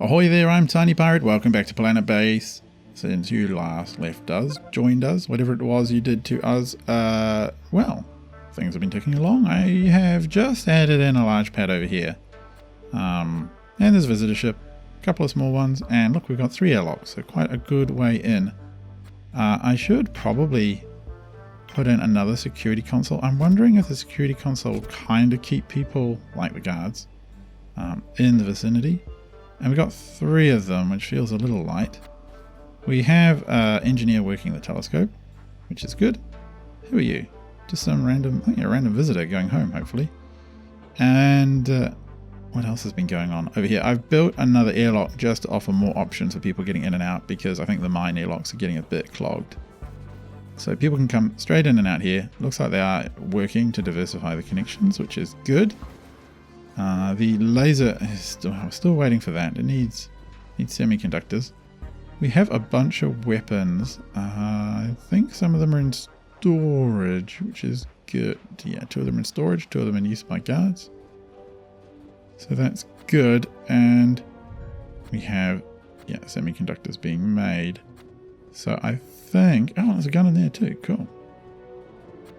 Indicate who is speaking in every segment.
Speaker 1: Ahoy there, I'm TinyPirate, welcome back to Planetbase. Since you last left us, joined us, whatever it was you did to us, well, things have been ticking along. I have just added in a large pad over here. And there's a visitor ship, a couple of small ones, and look, we've got 3 airlocks, so quite a good way in. I should probably put in another security console. I'm wondering if the security console will kind of keep people, like the guards, in the vicinity. And we've got 3 of them, which feels a little light. We have an engineer working the telescope, which is good. Who are you? Just some random, I think a random visitor going home, hopefully. And what else has been going on over here? I've built another airlock just to offer more options for people getting in and out, because I think the mine airlocks are getting a bit clogged. So people can come straight in and out here. Looks like they are working to diversify the connections, which is good. The laser is still waiting for that. It needs semiconductors. We have a bunch of weapons. I think some of them are in storage, which is good. Yeah, 2 of them in storage, 2 of them in use by guards. So that's good. And we have, semiconductors being made. So I think, oh, there's a gun in there too. Cool.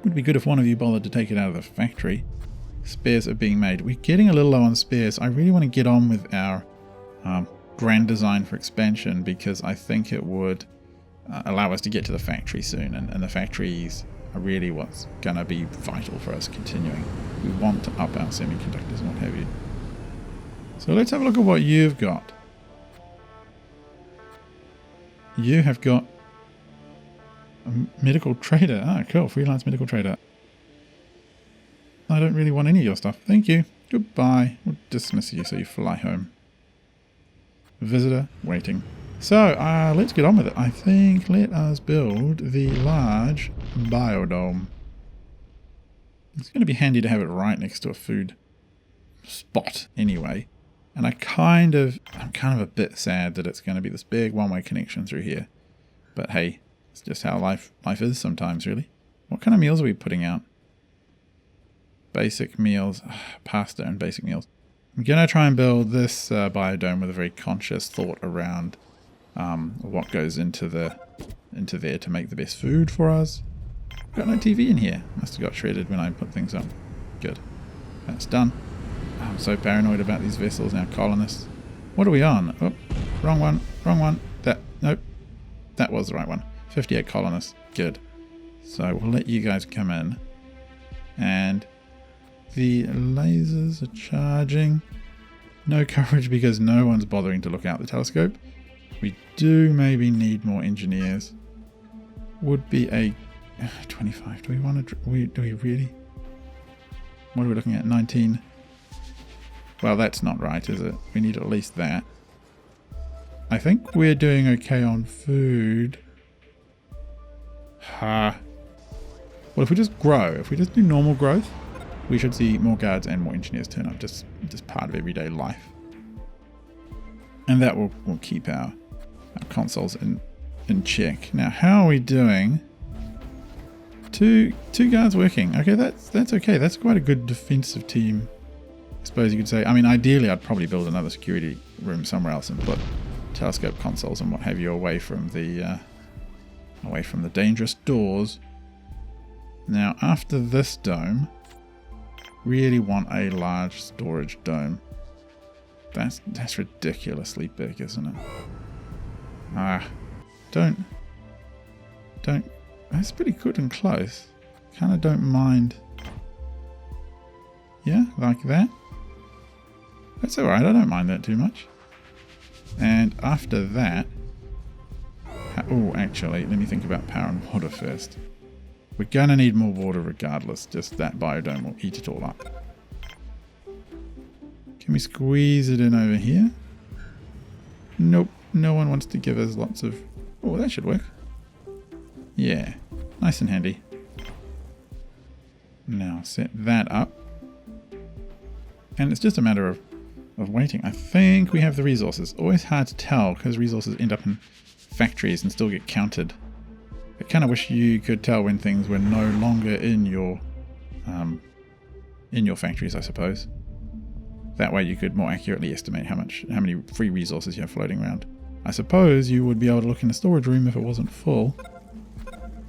Speaker 1: Would be good if one of you bothered to take it out of the factory. Spares are being made. We're getting a little low on spares. I really want to get on with our grand design for expansion, because I think it would allow us to get to the factory soon, and the factories are really what's going to be vital for us continuing. We want to up our semiconductors and what have you. So let's have a look at what you've got. You have got a medical trader. Ah, cool. Freelance medical trader. I don't really want any of your stuff. Thank you. Goodbye. We'll dismiss you so you fly home. Visitor waiting. So, let's get on with it. I think let us build the large biodome. It's going to be handy to have it right next to a food spot anyway. And I'm kind of a bit sad that it's going to be this big one-way connection through here. But hey, it's just how life is sometimes, really. What kind of meals are we putting out? Basic meals, pasta and basic meals. I'm going to try and build this biodome with a very conscious thought around what goes into there to make the best food for us. Got no TV in here. Must have got shredded when I put things up. Good. That's done. I'm so paranoid about these vessels now, colonists. What are we on? Oh, wrong one. Nope. That was the right one. 58 colonists. Good. So we'll let you guys come in. And the lasers are charging. No coverage because no one's bothering to look out the telescope. We do maybe need more engineers. Would be a 25. Do we want to? Do we really? What are we looking at? 19. Well, that's not right, is it? We need at least that. I think we're doing okay on food. Well, if we just grow, if we just do normal growth, we should see more guards and more engineers turn up, just part of everyday life. And that will keep our consoles in check. Now, how are we doing? Two guards working. Okay, that's okay. That's quite a good defensive team, I suppose you could say. I mean, ideally, I'd probably build another security room somewhere else and put telescope consoles and what have you away from the dangerous doors. Now, after this dome, really want a large storage dome. That's ridiculously big, isn't it? Don't. That's pretty good and close. Kind of don't mind. Yeah, like that. That's alright, I don't mind that too much. And after that, actually, let me think about power and water first. We're going to need more water regardless, just that biodome will eat it all up. Can we squeeze it in over here? Nope, no one wants to give us lots of... Oh, that should work. Yeah, nice and handy. Now set that up. And it's just a matter of waiting. I think we have the resources. Always hard to tell because resources end up in factories and still get counted. I kind of wish you could tell when things were no longer in your factories, I suppose. That way you could more accurately estimate how many free resources you have floating around. I suppose you would be able to look in the storage room if it wasn't full,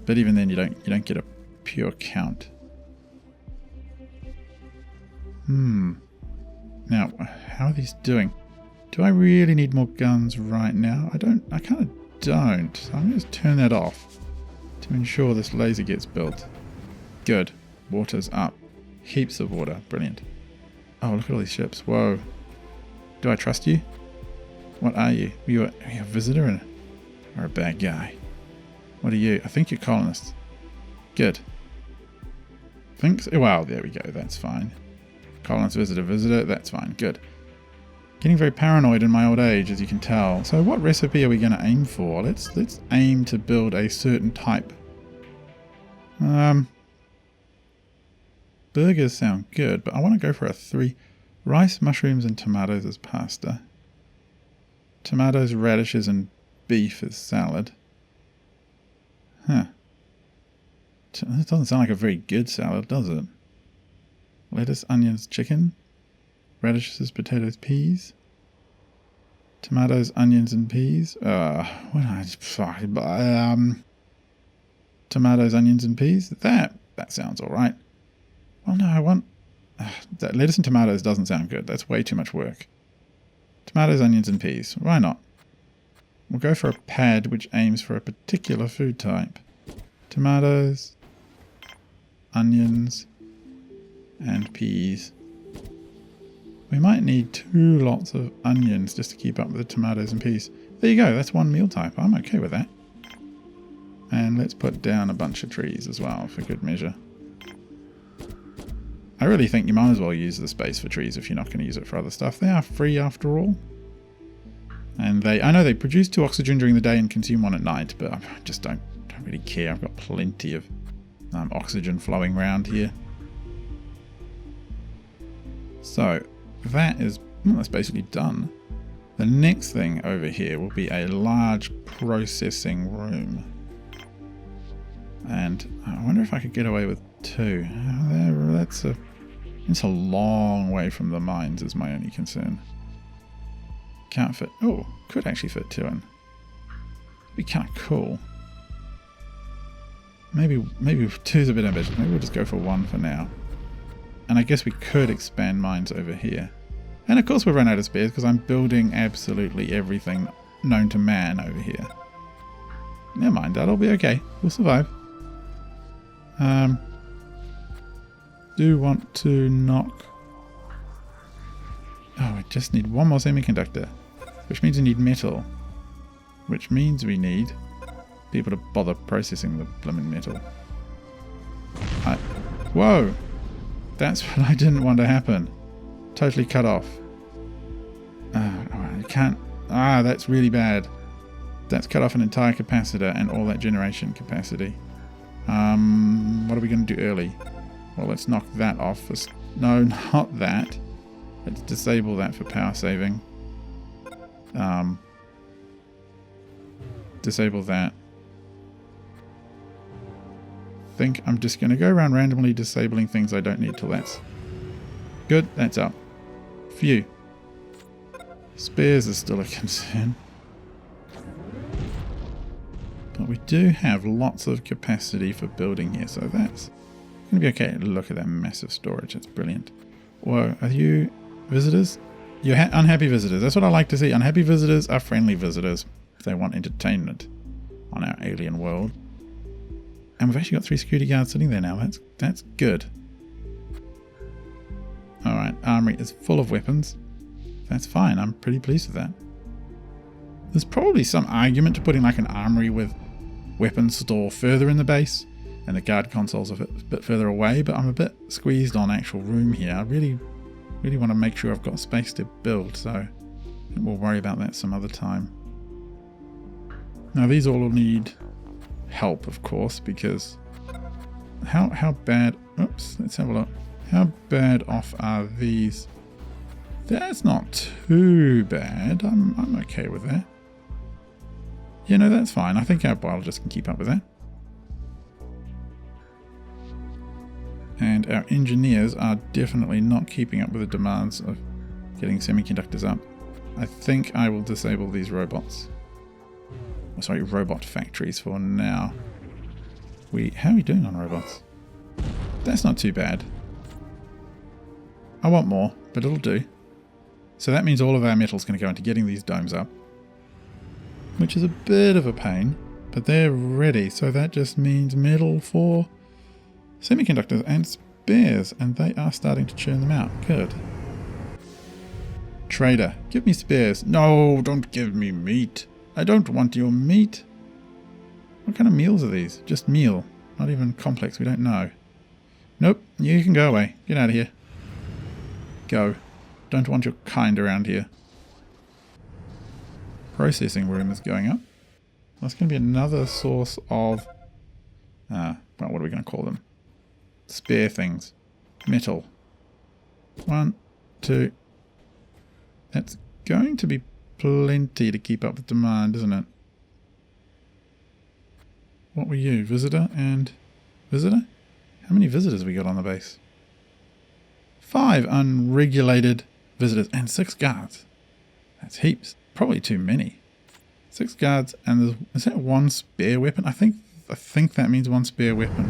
Speaker 1: but even then you don't get a pure count. Now, how are these doing? Do I really need more guns right now? I kind of don't. So I'm going to turn that off to ensure this laser gets built. Good. Water's up. Heaps of water. Brilliant. Oh, look at all these ships. Whoa. Do I trust you? What are you? Are you a visitor or a bad guy? What are you? I think you're colonists. Good. Think so? Well, there we go. That's fine. Colonist, visitor. That's fine. Good. Getting very paranoid in my old age, as you can tell. So what recipe are we going to aim for? Let's aim to build a certain type. Burgers sound good, but I want to go for a 3. Rice, mushrooms, and tomatoes as pasta. Tomatoes, radishes, and beef as salad. Huh. That doesn't sound like a very good salad, does it? Lettuce, onions, chicken. Radishes, potatoes, peas. Tomatoes, onions, and peas. Tomatoes, onions, and peas. That sounds alright. Well, no, I want... that lettuce and tomatoes doesn't sound good. That's way too much work. Tomatoes, onions, and peas. Why not? We'll go for a pad which aims for a particular food type. Tomatoes, onions, and peas. We might need 2 lots of onions just to keep up with the tomatoes and peas. There you go. That's 1 meal type. I'm okay with that. And let's put down a bunch of trees as well for good measure. I really think you might as well use the space for trees if you're not going to use it for other stuff. They are free after all. And I know they produce 2 oxygen during the day and consume 1 at night, but I just don't really care. I've got plenty of oxygen flowing around here. So that's basically done. The next thing over here will be a large processing room. And I wonder if I could get away with 2. It's a long way from the mines is my only concern. Can't fit... Oh, could actually fit 2 in. It'd be kind of cool. Maybe 2's a bit ambitious. Maybe we'll just go for 1 for now. And I guess we could expand mines over here. And of course we'll run out of spares because I'm building absolutely everything known to man over here. Never mind, that'll be okay. We'll survive. Do want to knock... Oh, I just need 1 more semiconductor. Which means we need metal. Which means we need people to bother processing the blooming metal. Whoa! That's what I didn't want to happen. Totally cut off. I can't... that's really bad. That's cut off an entire capacitor and all that generation capacity. What are we going to do early? Well, let's knock that off. No, not that. Let's disable that for power saving. Disable that. I think I'm just going to go around randomly disabling things I don't need till that's good. That's up. Phew. Spares are still a concern. But we do have lots of capacity for building here, so that's going to be okay. Look at that massive storage. That's brilliant. Whoa, are you visitors? You're unhappy visitors. That's what I like to see. Unhappy visitors are friendly visitors if they want entertainment on our alien world. And we've actually got 3 security guards sitting there now. That's good. Alright, armory is full of weapons. That's fine. I'm pretty pleased with that. There's probably some argument to putting like an armory with weapons store further in the base and the guard consoles a bit further away, but I'm a bit squeezed on actual room here. I really want to make sure I've got space to build, so we'll worry about that some other time. Now these all need help, of course, because how bad... Oops, let's have a look. How bad off are these? That's not too bad. I'm okay with that. You know, that's fine. I think our biologists can keep up with that. And our engineers are definitely not keeping up with the demands of getting semiconductors up. I think I will disable these robots. Oh, sorry, robot factories for now. How are we doing on robots? That's not too bad. I want more, but it'll do. So that means all of our metal's going to go into getting these domes up, which is a bit of a pain, but they're ready. So that just means metal for semiconductors and spares, and they are starting to churn them out. Good. Trader, give me spares. No, don't give me meat. I don't want your meat. What kind of meals are these? Just meal. Not even complex, we don't know. Nope, you can go away. Get out of here. Go. Don't want your kind around here. Processing room is going up. That's going to be another source of... well, what are we going to call them? Spare things. Metal. 1, 2. That's going to be plenty to keep up with demand, isn't it? What were you? Visitor and... Visitor? How many visitors have we got on the base? 5 unregulated visitors and 6 guards. That's heaps. Probably too many. 6 guards and is that 1 spare weapon? I think that means 1 spare weapon.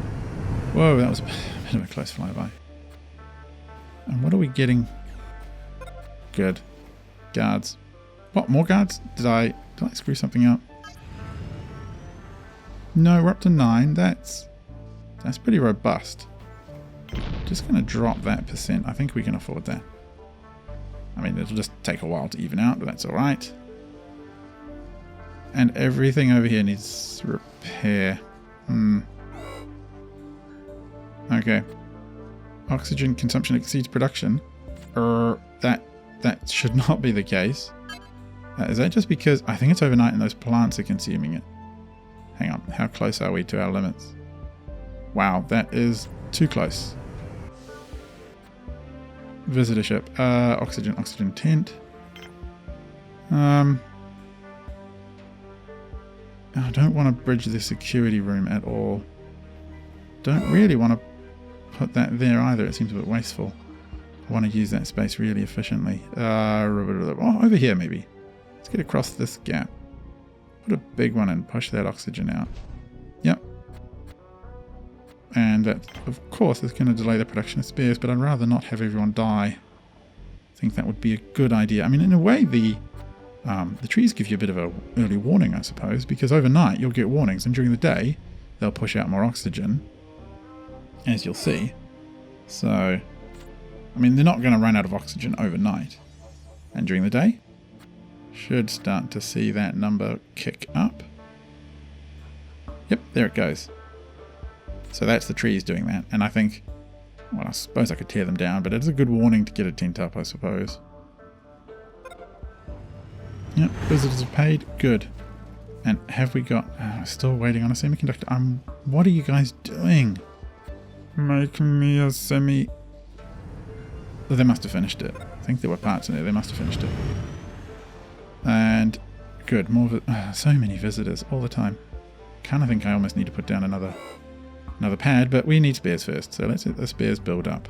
Speaker 1: Whoa, that was a bit of a close flyby. And what are we getting? Good. Guards. What, more guards? Did I screw something up? No, we're up to 9. That's pretty robust. Just going to drop that percent. I think we can afford that. I mean, it'll just take a while to even out, but that's alright. And everything over here needs repair. Okay. Oxygen consumption exceeds production. That should not be the case. Is that just because... I think it's overnight and those plants are consuming it. Hang on. How close are we to our limits? Wow, that is too close. Visitorship. Oxygen tent. I don't want to bridge the security room at all. Don't really want to put that there either. It seems a bit wasteful. I want to use that space really efficiently. Over here maybe. Let's get across this gap. Put a big one and push that oxygen out. Yep. And that, of course, is going to delay the production of spares, but I'd rather not have everyone die. I think that would be a good idea. I mean, in a way, the trees give you a bit of an early warning, I suppose, because overnight you'll get warnings, and during the day they'll push out more oxygen, as you'll see. So, I mean, they're not going to run out of oxygen overnight. And during the day, should start to see that number kick up. Yep, there it goes. So that's the trees doing that. And I think, well, I suppose I could tear them down, but it's a good warning to get a tent up, I suppose. Yep, visitors are paid. Good. And have we got... still waiting on a semiconductor. What are you guys doing? Make me a semi... Oh, they must have finished it. I think there were parts in there. They must have finished it. And good. More... so many visitors all the time. Kind of think I almost need to put down another pad, but we need spares first. So let's let the spares build up.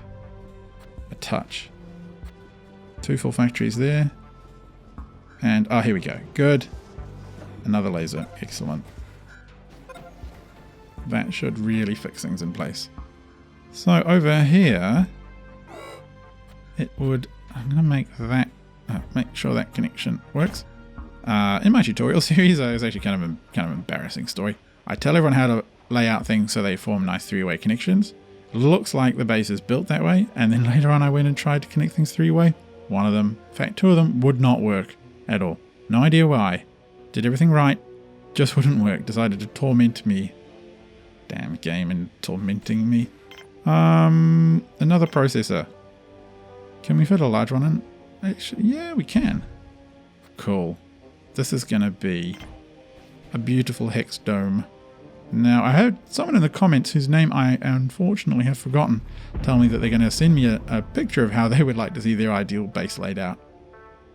Speaker 1: A touch. 2 full factories there. And, here we go. Good. Another laser. Excellent. That should really fix things in place. So over here, it would... I'm going to make that... make sure that connection works. In my tutorial series, it was actually kind of an embarrassing story. I tell everyone how to lay out things so they form nice 3-way connections. Looks like the base is built that way, and then later on I went and tried to connect things 3-way. One of them, in fact 2 of them, would not work at all. No idea why. Did everything right, just wouldn't work. Decided to torment me. Damn game and tormenting me. Another processor. Can we fit a large one in? Actually, yeah, we can. Cool. This is going to be a beautiful hex dome. Now, I heard someone in the comments whose name I unfortunately have forgotten tell me that they're going to send me a picture of how they would like to see their ideal base laid out.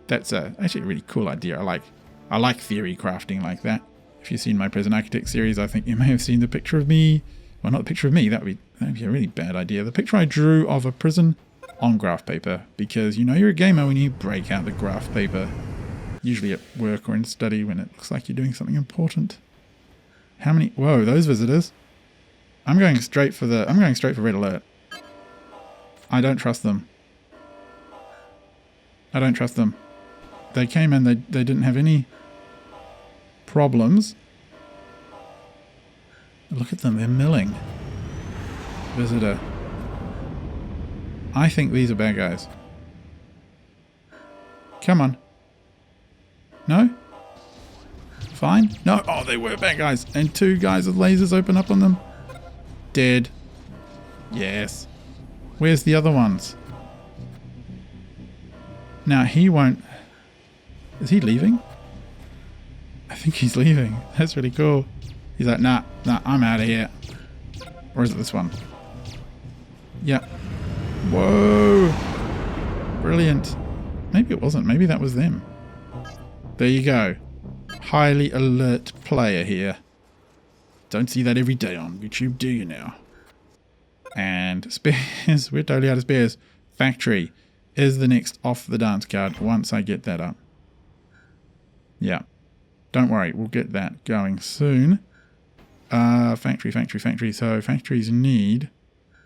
Speaker 1: That's actually a really cool idea. I like theory crafting like that. If you've seen my Prison Architect series, I think you may have seen the picture of me. Well, not the picture of me. That'd be a really bad idea. The picture I drew of a prison on graph paper, because you know you're a gamer when you break out the graph paper. Usually at work or in study when it looks like you're doing something important. How many? Whoa, those visitors. I'm going straight for red alert. I don't trust them. I don't trust them. They came in, they didn't have any problems. Look at them, they're milling. Visitor. I think these are bad guys. Come on. No? Fine? No. Oh, they were bad guys. And 2 guys with lasers open up on them. Dead. Yes. Where's the other ones? Now, he won't... Is he leaving? I think he's leaving. That's really cool. He's like, nah, I'm out of here. Or is it this one? Yeah. Whoa. Brilliant. Maybe it wasn't. Maybe that was them. There you go. Highly alert player here. Don't see that every day on YouTube, do you now? And spares. We're totally out of spares. Factory is the next off the dance card once I get that up. Yeah. Don't worry. We'll get that going soon. Factory. So factories need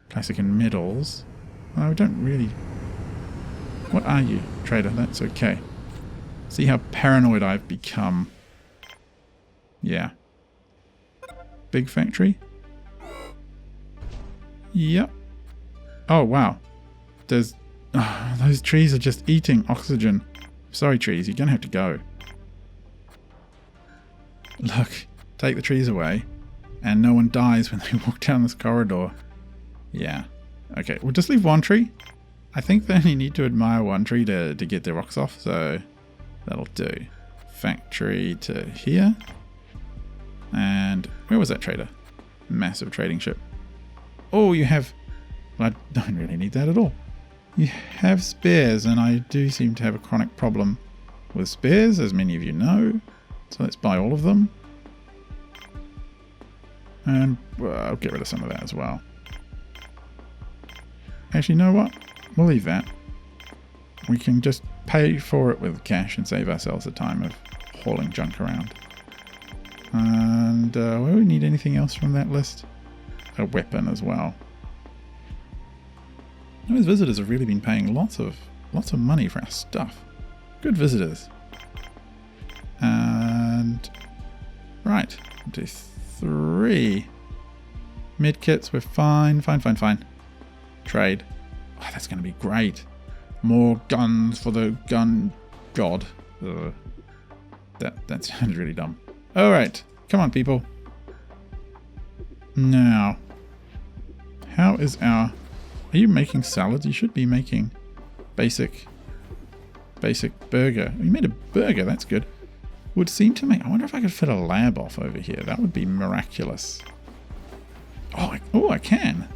Speaker 1: classic and metals. We don't really... What are you, trader? That's okay. See how paranoid I've become. Yeah. Big factory? Yep. Oh, wow. There's... Oh, those trees are just eating oxygen. Sorry, trees. You're going to have to go. Look. Take the trees away. And no one dies when they walk down this corridor. Yeah. Okay, we'll just leave 1 tree. I think they only need to admire 1 tree to get their rocks off, so that'll do. Factory to here. And where was that trader? Massive trading ship. Oh, you have... Well, I don't really need that at all. You have spares, and I do seem to have a chronic problem with spares, as many of you know. So let's buy all of them. And well, I'll get rid of some of that as well. Actually, you know what? We'll leave that. We can just pay for it with cash and save ourselves the time of hauling junk around. And will we need anything else from that list? A weapon as well. Those visitors have really been paying lots of money for our stuff. Good visitors. And right, do 3 medkits. We're fine. Trade. Oh, that's going to be great. More guns for the gun god. That sounds really dumb. All right, come on, people. Now, how is our... Are you making salads? You should be making basic burger. You made a burger. That's good. Would seem to make... I wonder if I could fit a lab off over here. That would be miraculous. Oh, I can.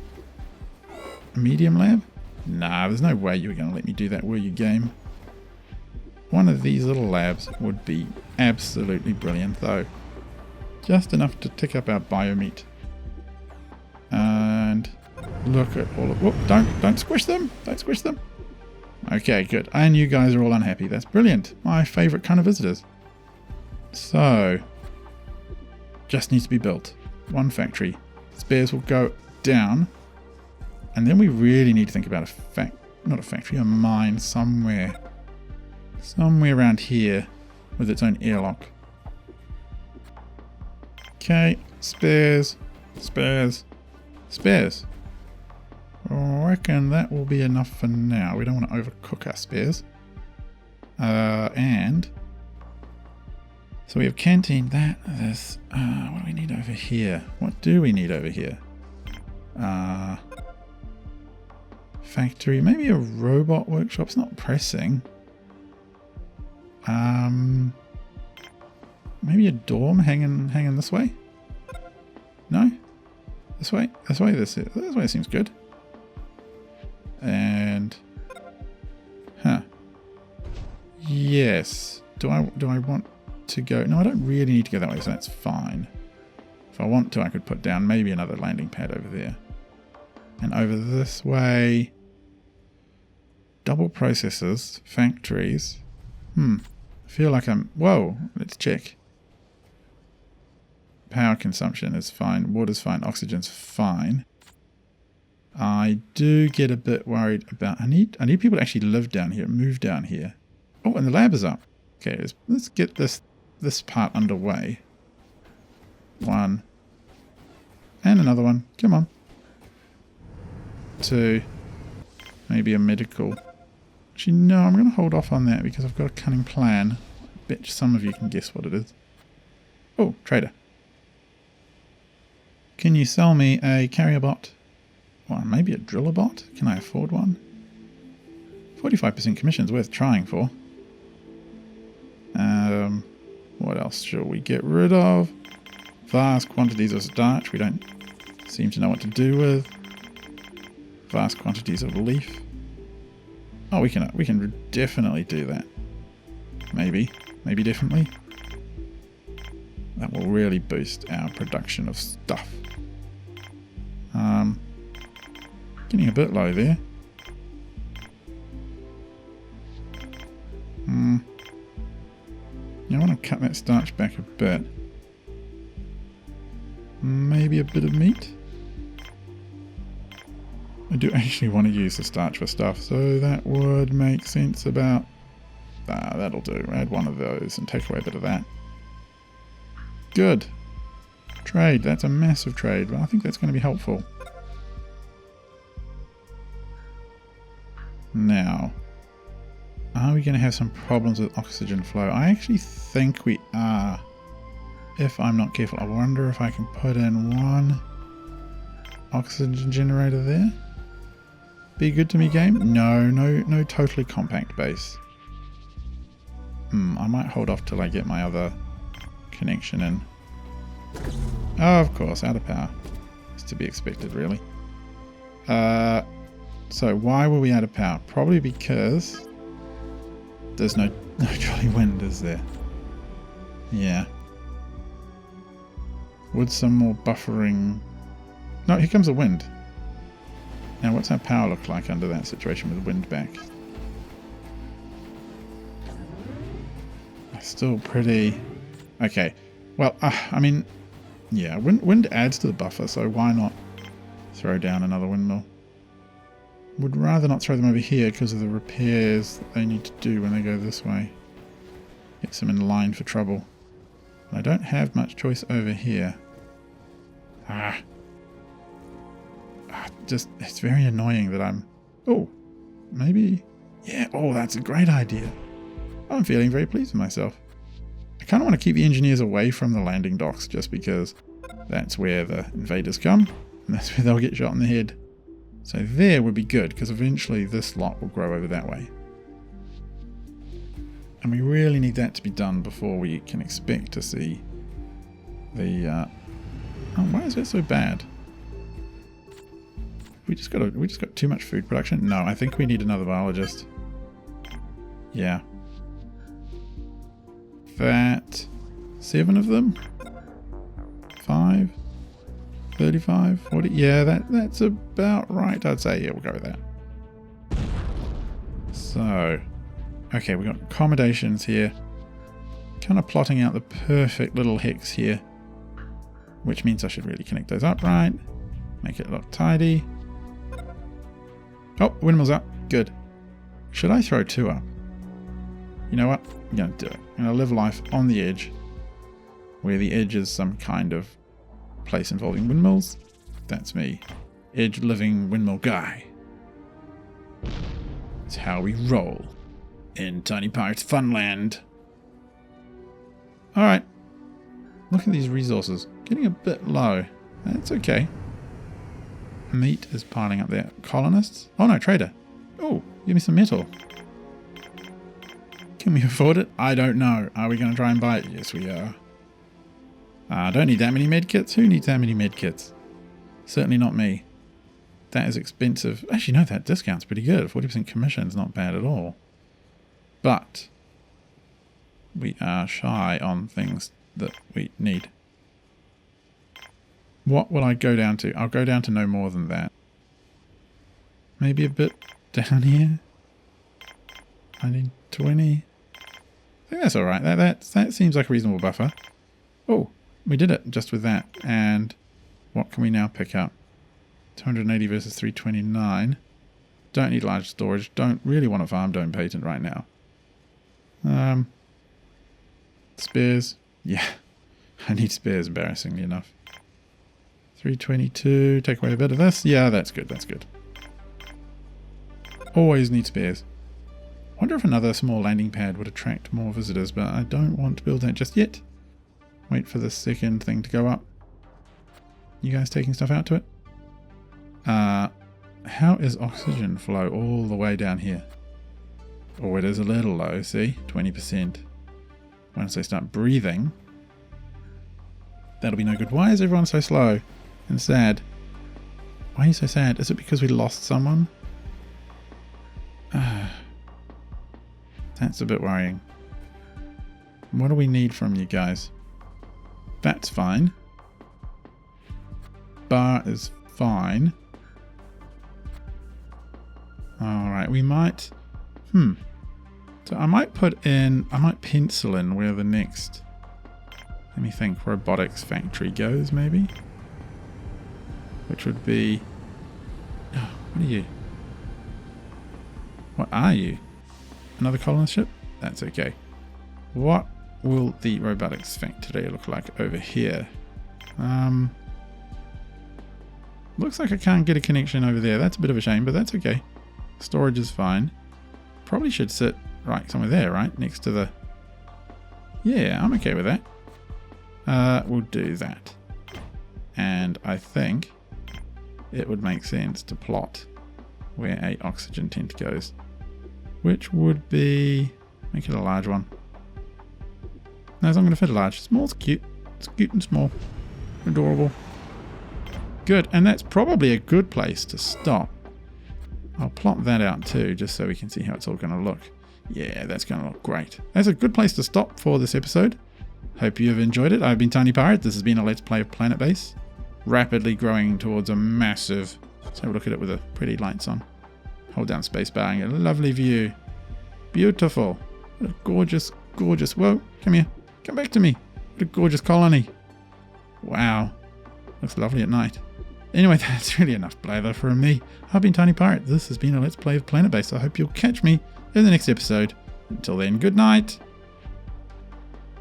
Speaker 1: A medium lab? Nah, there's no way you were going to let me do that, were you, game? One of these little labs would be absolutely brilliant, though. Just enough to tick up our biomeat. And look at all of... Whoop, don't squish them! Don't squish them! Okay, good. And you guys are all unhappy. That's brilliant. My favourite kind of visitors. So, just needs to be built. 1 factory. Spares will go down. And then we really need to think about not a factory, a mine somewhere. Somewhere around here with its own airlock. Okay, spares. I reckon that will be enough for now. We don't want to overcook our spares. And so we have canteen, this. What do we need over here? What do we need over here? Factory, maybe a robot workshop's not pressing. Maybe a dorm hanging this way? No? This way? This way seems good. And yes. Do I want to go? No, I don't really need to go that way, so that's fine. If I want to, I could put down maybe another landing pad over there. And over this way. Double processors, factories. I feel like I'm... Whoa, let's check. Power consumption is fine. Water's fine. Oxygen's fine. I do get a bit worried about... I need people to actually live down here, move down here. Oh, and the lab is up. Okay, let's get this part underway. One. And another one. Come on. Two. Maybe a medical. Actually, no, I'm going to hold off on that because I've got a cunning plan. I bet some of you can guess what it is. Oh, trader. Can you sell me a carrier bot? Or maybe a driller bot? Can I afford one? 45% commission's worth trying for. What else shall we get rid of? Vast quantities of starch we don't seem to know what to do with. Vast quantities of leaf. Oh, we can definitely do that. Maybe definitely. That will really boost our production of stuff. Getting a bit low there. I want to cut that starch back a bit. Maybe a bit of meat. I do actually want to use the starch for stuff, so that would make sense about... that'll do. Add one of those and take away a bit of that. Good. Trade. That's a massive trade, but I think that's going to be helpful. Now, are we going to have some problems with oxygen flow? I actually think we are. If I'm not careful. I wonder if I can put in one oxygen generator there. Be good to me, game? No totally compact base. I might hold off till I get my other connection in. Oh, of course, out of power. It's to be expected, really. So why were we out of power? Probably because there's no jolly wind, is there? Yeah. Would some more buffering... No, here comes the wind. Now, what's our power look like under that situation with the wind back? Still pretty... Okay. Well, I mean, yeah, wind adds to the buffer, so why not throw down another windmill? Would rather not throw them over here because of the repairs that they need to do when they go this way. Gets them in line for trouble. I don't have much choice over here. Just, it's very annoying that I'm... Oh, maybe... Yeah, oh, that's a great idea. I'm feeling very pleased with myself. I kind of want to keep the engineers away from the landing docks just because that's where the invaders come. And that's where they'll get shot in the head. So there would be good because eventually this lot will grow over that way. And we really need that to be done before we can expect to see the... Oh, why is that so bad? We just got too much food production? No, I think we need another biologist. Yeah. That... 7 of them? 5? 35? 40? Yeah, that's about right, I'd say. Yeah, we'll go with that. So... Okay, we've got accommodations here. Kind of plotting out the perfect little hex here. Which means I should really connect those up right. Make it look tidy. Oh, windmill's up. Good. Should I throw 2 up? You know what? I'm going to do it. I'm going to live life on the edge. Where the edge is some kind of place involving windmills. That's me. Edge living windmill guy. It's how we roll. In TinyPirate's Funland. Alright. Look at these resources. Getting a bit low. That's okay. Meat is piling up there. Colonists? Oh no, trader. Oh, give me some metal. Can we afford it? I don't know. Are we going to try and buy it? Yes, we are. I don't need that many medkits. Who needs that many medkits? Certainly not me. That is expensive. Actually, no, that discount's pretty good. 40% commission's not bad at all. But we are shy on things that we need. What will I go down to? I'll go down to no more than that. Maybe a bit down here. 1920. I think that's alright. That seems like a reasonable buffer. Oh, we did it just with that. And what can we now pick up? 280 versus 329. Don't need large storage. Don't really want a farm dome patent right now. Spares. Yeah, I need spares, embarrassingly enough. 322. Take away a bit of this. Yeah, that's good. That's good. Always need spares. Wonder if another small landing pad would attract more visitors, but I don't want to build that just yet. Wait for the second thing to go up. You guys taking stuff out to it? How is oxygen flow all the way down here? Oh, it is a little low, see? 20%. Once they start breathing, that'll be no good. Why is everyone so slow and sad? Why are you so sad? Is it because we lost someone? That's a bit worrying. What do we need from you guys? That's fine. Bar is fine. Alright, we might... So I might pencil in where the next... Let me think, robotics factory goes, maybe? Which would be... Oh, what are you? What are you? Another colonist ship? That's okay. What will the robotics factory look like over here? Looks like I can't get a connection over there. That's a bit of a shame, but that's okay. Storage is fine. Probably should sit right somewhere there, right? Next to the... Yeah, I'm okay with that. We'll do that. And I think it would make sense to plot where a oxygen tent goes. Which would be... Make it a large one. No, it's not going to fit a large. Small's cute. It's cute and small. Adorable. Good, and that's probably a good place to stop. I'll plot that out too, just so we can see how it's all going to look. Yeah, that's going to look great. That's a good place to stop for this episode. Hope you have enjoyed it. I've been TinyPirate. This has been a Let's Play of Planetbase. Rapidly growing towards a massive... Let's have a look at it with the pretty lights on. Hold down spacebar and get a lovely view. Beautiful. What a gorgeous, gorgeous... Whoa, come here. Come back to me. What a gorgeous colony. Wow. Looks lovely at night. Anyway, that's really enough blather from me. I've been TinyPirate. This has been a Let's Play of Planetbase. I hope you'll catch me in the next episode. Until then, good night.